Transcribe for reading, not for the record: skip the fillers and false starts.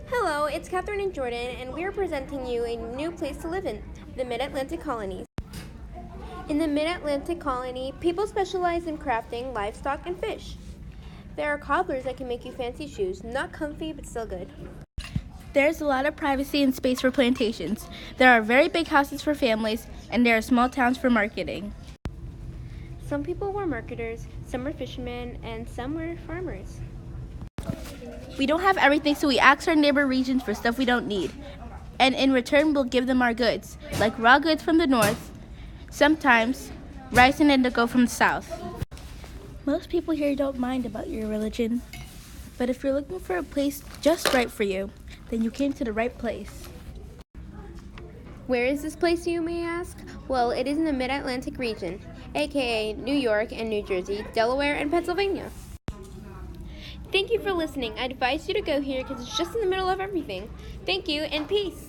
Hello, it's Catherine and Jordan, and we are presenting you a new place to live in, the Mid-Atlantic colonies. In the Mid-Atlantic colony, people specialize in crafting livestock and fish. There are cobblers that can make you fancy shoes, not comfy but still good. There's a lot of privacy and space for plantations. There are very big houses for families, and there are small towns for marketing. Some people were marketers, some were fishermen, and some were farmers. We don't have everything, so we ask our neighbor regions for stuff we don't need. And in return, we'll give them our goods, like raw goods from the north, sometimes rice and indigo from the south. Most people here don't mind about your religion, but if you're looking for a place just right for you, then you came to the right place. Where is this place, you may ask? Well, it is in the Mid-Atlantic region, aka New York and New Jersey, Delaware, and Pennsylvania. Thank you for listening. I advise you to go here because it's just in the middle of everything. Thank you and peace.